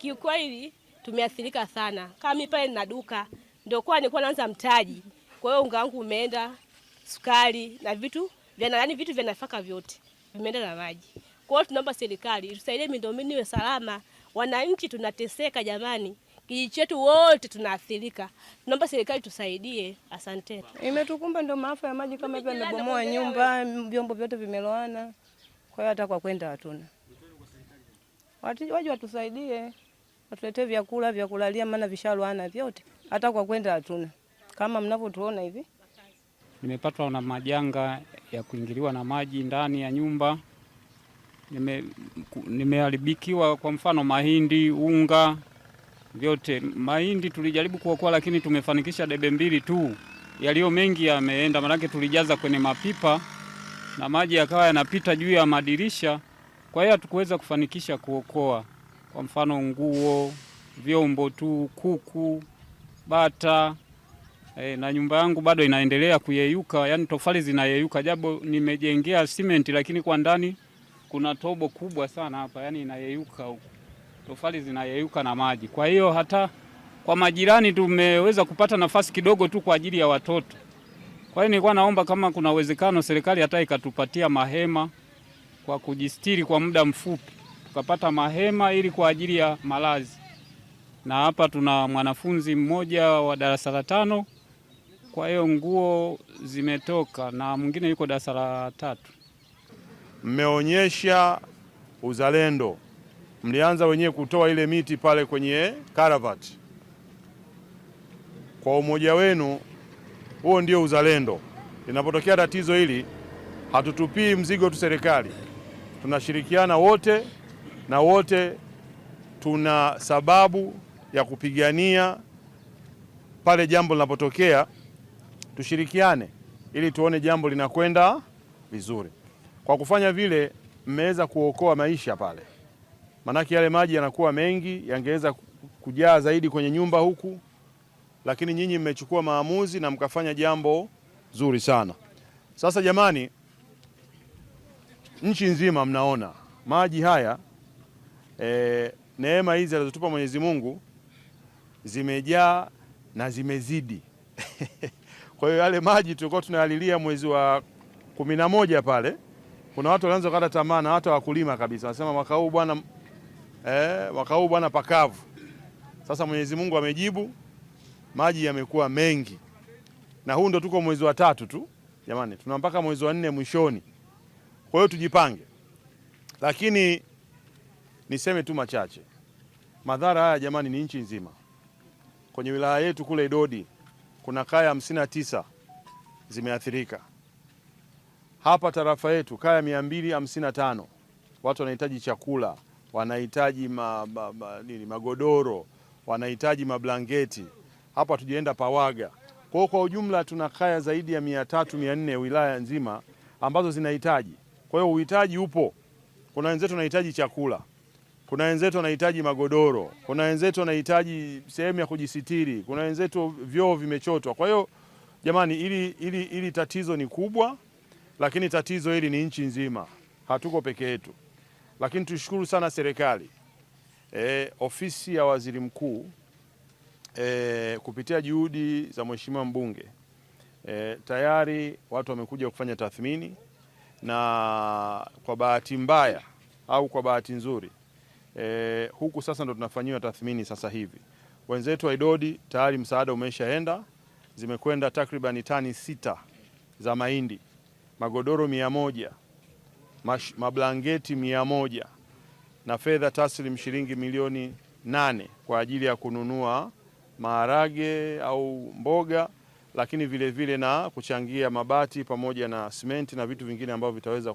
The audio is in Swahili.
Kiukweli tumeathirika sana. Kama mimi pale nina duka ndio nilikuwa naanza mtaji. Kwa hiyo unga wangu umeenda, sukari na vitu vya nafaka vyote vimeenda na maji. Kwa hiyo tunaomba serikali itusaidie miundombinu iwe salama. Wananchi tunateseka jamani. Kijiji chetu wote tunaathirika. Tunaomba serikali tusaidie. Asante. Imetukumba ndio maafa ya maji kama hivyo, yamebomoa nyumba, vyombo vyote vimeloana. Kwa hiyo hata kwa kwenda hatuna. Waje watusaidie. Watuletee vyakula vya kulalia, maana vishaloana vyote. Hata kwa kwenda hatuna. Kama mnavyotuona hivi. Nimepatwa na majanga ya kuingiliwa na maji ndani ya nyumba. Nimeharibikiwa kwa mfano mahindi, unga, vyote. Mahindi tulijaribu kuokoa lakini tumefanikisha debe 2 tu. Yaliyo mengi yameenda, maana tulijaza kwenye mapipa na maji yakawa yanapita juu ya madirisha. Kwa hiyo hatukuweza kufanikisha kuokoa. Kwa mfano nguo, vyombo tu, kuku, bata. Na nyumba yangu bado inaendelea kuyeyuka, yani tofali zinayeyuka, japo nimejengea simenti lakini kwa ndani kuna tobo kubwa sana hapa, yani inayeyuka huko. Tofali zinayeyuka na maji. Kwa hiyo hata kwa majirani tumeweza kupata nafasi kidogo tu kwa ajili ya watoto. Kwa hiyo nilikuwa naomba kama kuna uwezekano serikali hata ikatupatia mahema kwa kujistiri kwa muda mfupi. Tukapata mahema ili kwa ajili ya malazi. Na hapa tuna mwanafunzi mmoja wa darasa la 5. Kwa hiyo nguo zimetoka na mwingine yuko darasa la 3. Mmeonyesha uzalendo. Mlianza wenyewe kutoa ile miti pale kwenye karavati. Kwa umoja wenu, huo ndio uzalendo. Linapotokea tatizo hili, hatutupii mzigo tu serikali. Tunashirikiana wote na wote tuna sababu ya kupigania pale jambo linapotokea, tushirikiane ili tuone jambo linakwenda vizuri. Kwa kufanya vile mmeweza kuokoa maisha pale. Manake yale maji yanakuwa mengi, yangeweza kujaa zaidi kwenye nyumba huku, lakini nyinyi mmechukua maamuzi na mkafanya jambo zuri sana. Sasa jamani, nchi nzima mnaona maji haya, neema hizi alizotupa Mwenyezi Mungu zimejaa na zimezidi. Kwa hiyo yale maji tulikuwa tunayalilia mwezi wa 11 pale, kuna watu walianza kukata tamaa na hata wakulima kabisa. Wanasema mwaka huu bwana pakavu. Sasa Mwenyezi Mungu amejibu, maji yamekuwa mengi. Na huu ndo tuko mwezi wa 3 tu. Jamani, tuna mpaka mwezi wa 4 mwishoni. Kwa hiyo tujipange. Lakini niseme tu machache. Madhara haya jamani ni nchi nzima. Kwenye wilaya yetu kule Idodi kuna kaya 59 zimeathirika. Hapa tarafa yetu kaya 255 watu wanahitaji chakula, wanahitaji magodoro, wanahitaji mablanketi. Hapa tujienda Pawaga. Kwa ujumla tuna kaya zaidi ya 300-400 wilaya nzima ambazo zinahitaji. Kwa hiyo uhitaji upo. Kuna wenzetu wanahitaji chakula. Kuna wenzetu wanahitaji magodoro. Kuna wenzetu wanahitaji sehemu ya kujisitiri. Kuna wenzetu vyoo vimechotwa. Kwa hiyo jamani, ili tatizo ni kubwa, lakini tatizo hili ni nchi nzima. Hatuko peke yetu. Lakini tushukuru sana serikali. Ofisi ya Waziri Mkuu kupitia juhudi za Mheshimiwa mbunge, tayari watu wamekuja kufanya tathmini, na kwa bahati mbaya au kwa bahati nzuri huku sasa ndo tunafanyiwa tathmini sasa hivi. Wenzetu wa Idodi tayari msaada umeshaenda, zimekwenda takriban tani 6 za mahindi, magodoro 100, mablangeti 100 na fedha taslim shilingi milioni 8 kwa ajili ya kununua maharage au mboga, lakini vile vile na kuchangia mabati pamoja na simenti na vitu vingine ambavyo vitaweza